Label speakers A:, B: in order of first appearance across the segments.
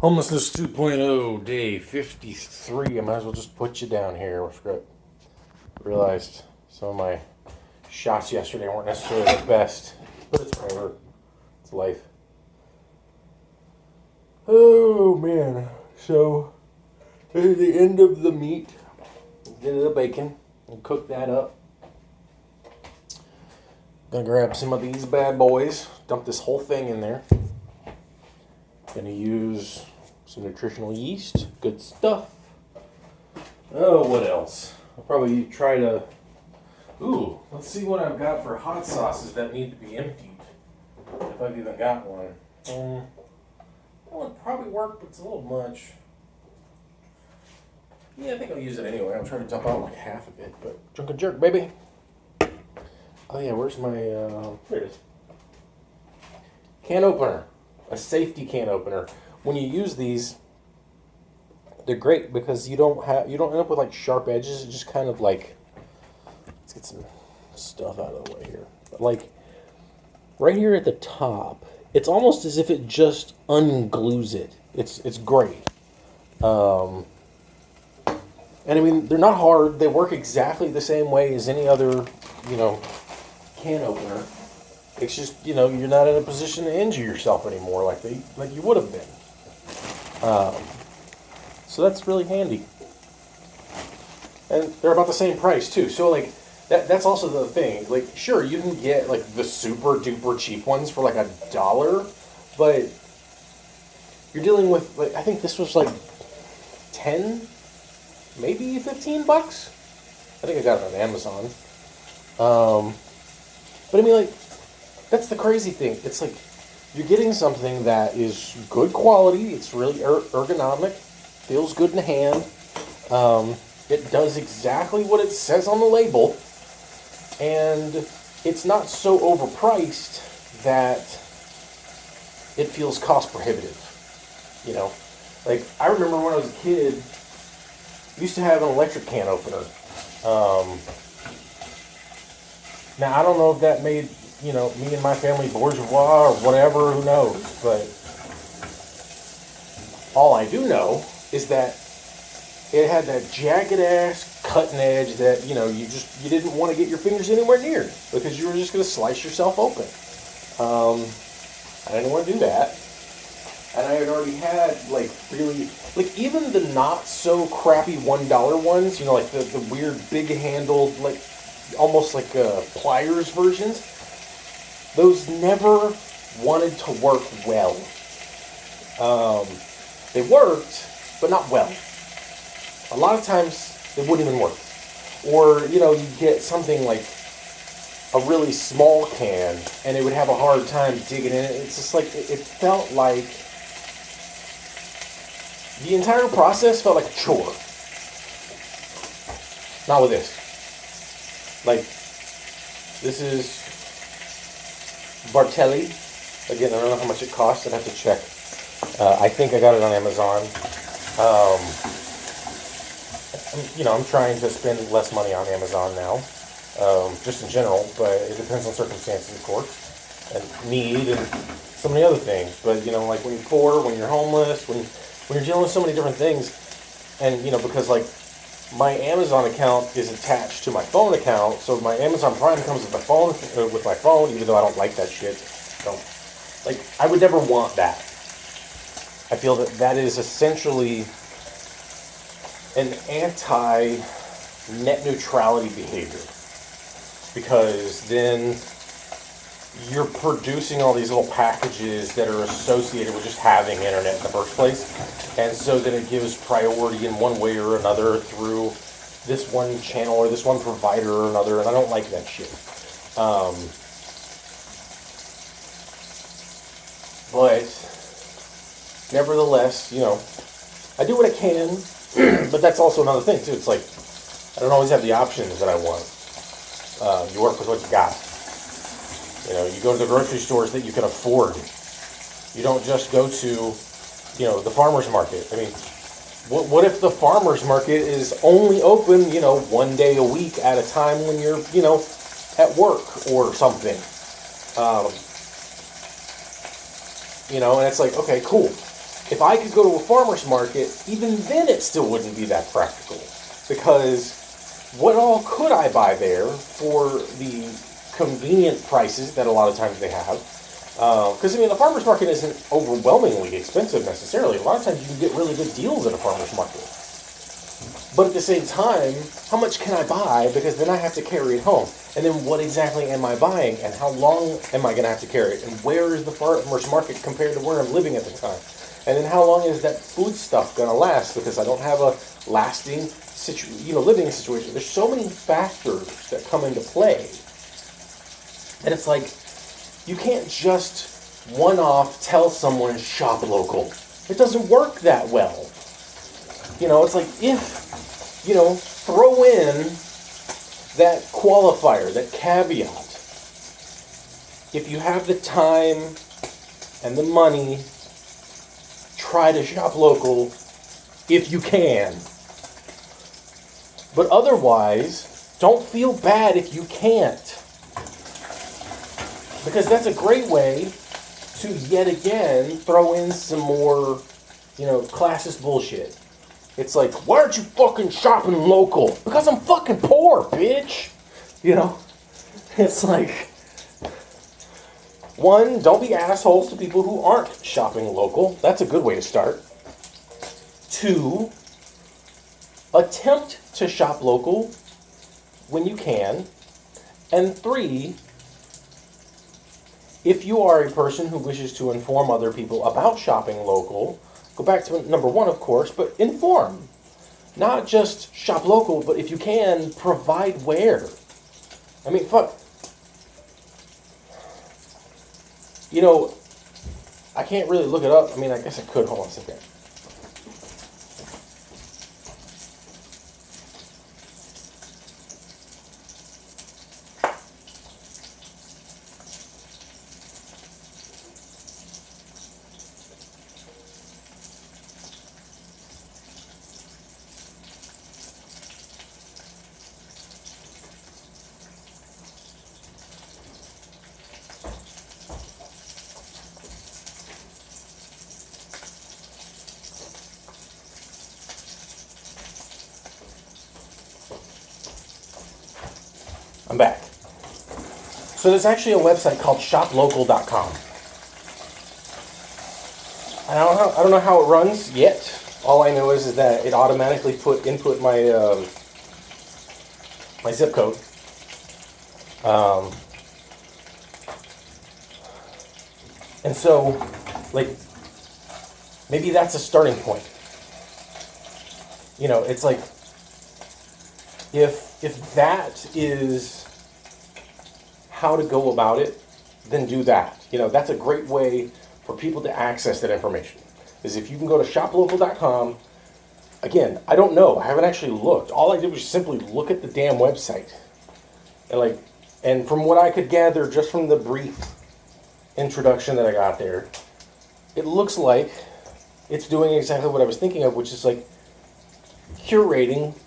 A: Homelessness 2.0, day 53. I might as well just put you down here. Realized some of my shots yesterday weren't necessarily the best, but it's whatever. It's life. Oh, man. So, this is the end of the meat. Get the bacon and cook that up. Gonna grab some of these bad boys, dump this whole thing in there. Gonna use some nutritional yeast, good stuff. Oh, what else? I'll probably try to. Ooh, let's see what I've got for hot sauces that need to be emptied. If I've even got one. That would probably work, but it's a little much. Yeah, I think I'll use it anyway. I'll try to dump out like half of it, but drunk and jerk, baby. Oh yeah, where's my? There it is. Can opener, a safety can opener. When you use these, they're great because you don't end up with like sharp edges. It's just kind of like, let's get some stuff out of the way here. But like right here at the top, it's almost as if it just unglues it. It's great. And I mean, they're not hard. They work exactly the same way as any other, can opener. It's just, you're not in a position to injure yourself anymore like you would have been. So that's really handy. And they're about the same price too. So like that's also the thing. Like sure, you can get like the super duper cheap ones for like $1, but you're dealing with like I think this was like 10, maybe $15. I think I got it on Amazon. But I mean like that's the crazy thing. It's like you're getting something that is good quality. It's really ergonomic. Feels good in the hand. It does exactly what it says on the label. And it's not so overpriced that it feels cost prohibitive. Like I remember when I was a kid, I used to have an electric can opener. Now I don't know if that made me and my family bourgeois or whatever, who knows, but all I do know is that it had that jagged ass cutting edge that, you didn't want to get your fingers anywhere near because you were just going to slice yourself open. I didn't want to do that. And I had already had, really, even the not so crappy $1 ones, like the weird big handled, almost like pliers versions. Those never wanted to work well. They worked, but not well. A lot of times, they wouldn't even work. Or, you get something like a really small can, and it would have a hard time digging in it. It's just like, it felt like, the entire process felt like a chore. Not with this. This is Bartelli. Again, I don't know how much it costs. I'd have to check. I think I got it on Amazon. I'm trying to spend less money on Amazon now, just in general, but it depends on circumstances, of course, and need and so many other things. But, when you're poor, when you're homeless, when you're dealing with so many different things, and, because, my Amazon account is attached to my phone account, so my Amazon Prime comes with my phone, even though I don't like that shit. I would never want that. I feel that is essentially an anti-net neutrality behavior. Because then you're producing all these little packages that are associated with just having internet in the first place. And so then it gives priority in one way or another through this one channel or this one provider or another, and I don't like that shit. But nevertheless, I do what I can, but that's also another thing too. It's like I don't always have the options that I want. You work with what you got. You go to the grocery stores that you can afford. You don't just go to, the farmer's market. I mean, what if the farmer's market is only open, one day a week at a time when you're, at work or something? And it's like, okay, cool. if I could go to a farmer's market, even then it still wouldn't be that practical. Because what all could I buy there for the convenient prices that a lot of times they have? Because, the farmer's market isn't overwhelmingly expensive necessarily. A lot of times you can get really good deals at a farmer's market. But at the same time, how much can I buy? Because then I have to carry it home. And then what exactly am I buying? And how long am I going to have to carry it? And where is the farmer's market compared to where I'm living at the time? And then how long is that food stuff going to last? Because I don't have a lasting living situation. There's so many factors that come into play. And it's like, you can't just one-off tell someone shop local. It doesn't work that well. It's like throw in that qualifier, that caveat. If you have the time and the money, try to shop local if you can. But otherwise, don't feel bad if you can't. Because that's a great way to yet again throw in some more, classist bullshit. It's like, why aren't you fucking shopping local? Because I'm fucking poor, bitch. It's like, one, don't be assholes to people who aren't shopping local. That's a good way to start. Two, attempt to shop local when you can. And three, if you are a person who wishes to inform other people about shopping local, go back to number one, of course, but inform. Not just shop local, but if you can, provide where. Fuck. I can't really look it up. I guess I could. Hold on a second. I'm back. So there's actually a website called shoplocal.com. I don't know how it runs yet. All I know is that it automatically input my my zip code. And so, maybe that's a starting point. It's like, if that is how to go about it, then do that. That's a great way for people to access that information. Is if you can go to shoplocal.com. Again, I don't know. I haven't actually looked. All I did was simply look at the damn website. And from what I could gather just from the brief introduction that I got there, it looks like it's doing exactly what I was thinking of, which is like curating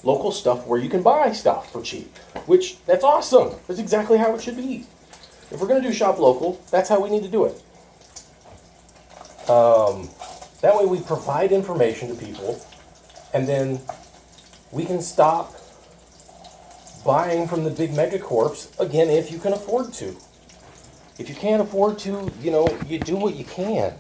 A: local stuff where you can buy stuff for cheap, which that's awesome. That's exactly how it should be. If we're going to do shop local, that's how we need to do it. That way we provide information to people, and then we can stop buying from the big megacorps, again, if you can afford to. If you can't afford to, you do what you can.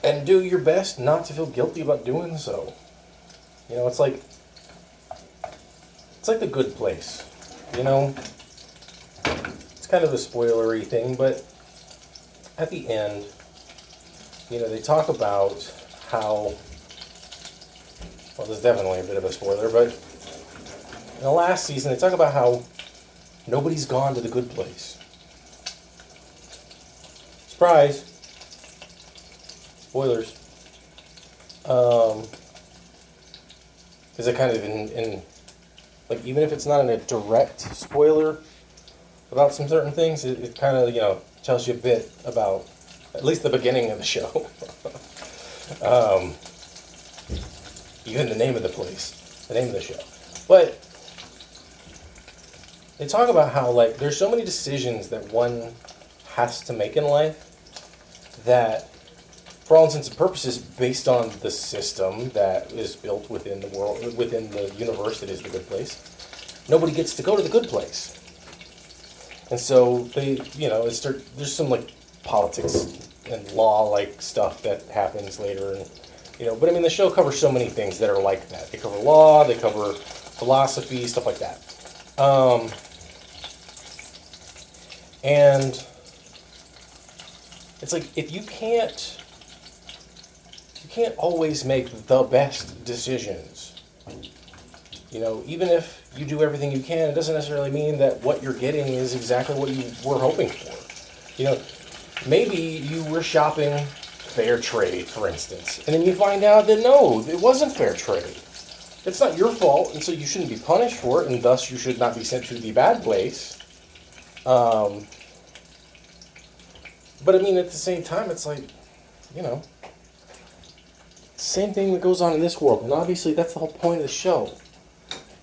A: And do your best not to feel guilty about doing so. It's like The Good Place. It's kind of a spoilery thing, but at the end, they talk about how, well, there's definitely a bit of a spoiler, but in the last season, they talk about how nobody's gone to the good place. Surprise. Spoilers. Is it kind of in even if it's not in a direct spoiler about some certain things, it kind of, tells you a bit about at least the beginning of the show. Even the name of the place, the name of the show. But they talk about how, there's so many decisions that one has to make in life that, for all intents and purposes, based on the system that is built within the world, within the universe that is the good place, nobody gets to go to the good place. And so they, there's some like politics and law like stuff that happens later, and but I mean the show covers so many things that are like that. They cover law, they cover philosophy, stuff like that. And it's like if you can't always make the best decisions. Even if you do everything you can, it doesn't necessarily mean that what you're getting is exactly what you were hoping for. Maybe you were shopping fair trade, for instance, and then you find out that no, it wasn't fair trade. It's not your fault, and so you shouldn't be punished for it, and thus you should not be sent to the bad place. But I mean, at the same time, it's like, same thing that goes on in this world, and obviously that's the whole point of the show.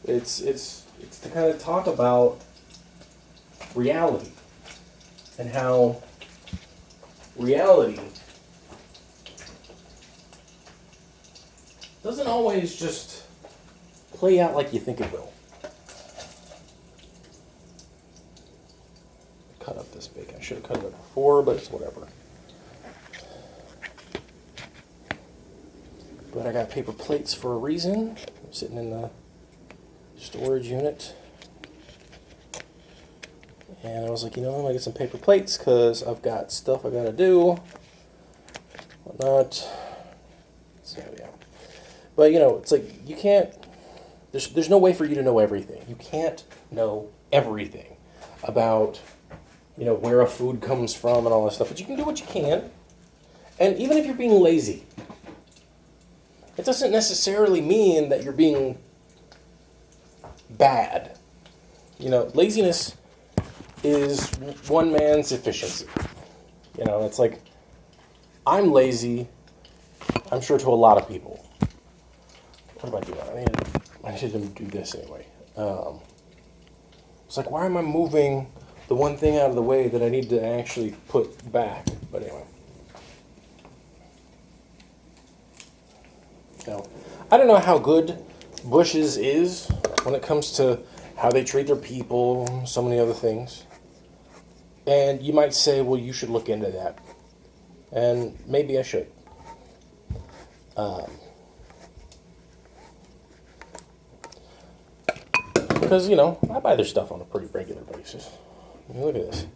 A: It's to kind of talk about reality and how reality doesn't always just play out like you think it will. Cut up this bacon. I should have cut it up before, but it's whatever. But I got paper plates for a reason. I'm sitting in the storage unit. And I was like, I'm going to get some paper plates because I've got stuff I got to do. Whatnot. So, yeah. But, it's like you can't, there's no way for you to know everything. You can't know everything about, where a food comes from and all this stuff. But you can do what you can. And even if you're being lazy, it doesn't necessarily mean that you're being bad. Laziness is one man's efficiency. It's like, I'm lazy, I'm sure to a lot of people. What am I doing? I need to do this anyway. It's like, why am I moving the one thing out of the way that I need to actually put back? But anyway. I don't know how good Bush's is when it comes to how they treat their people, so many other things. And you might say, well, you should look into that. And maybe I should. Because, I buy their stuff on a pretty regular basis. I mean, look at this.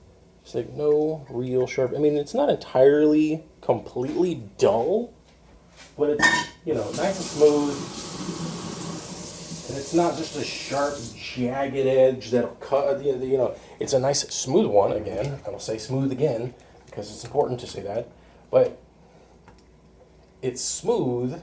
A: It's like no real sharp. I mean, it's not entirely, completely dull, but it's, nice and smooth. And it's not just a sharp, jagged edge that'll cut, it's a nice, smooth one, again. I will say smooth again, because it's important to say that. But it's smooth.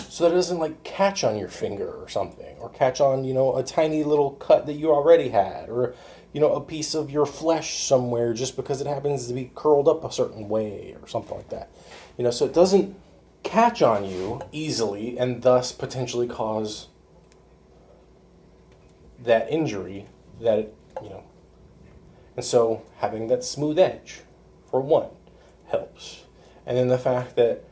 A: So that it doesn't, like, catch on your finger or something. Or catch on, a tiny little cut that you already had. Or, a piece of your flesh somewhere just because it happens to be curled up a certain way or something like that. So it doesn't catch on you easily and thus potentially cause that injury that it, And so having that smooth edge, for one, helps. And then the fact that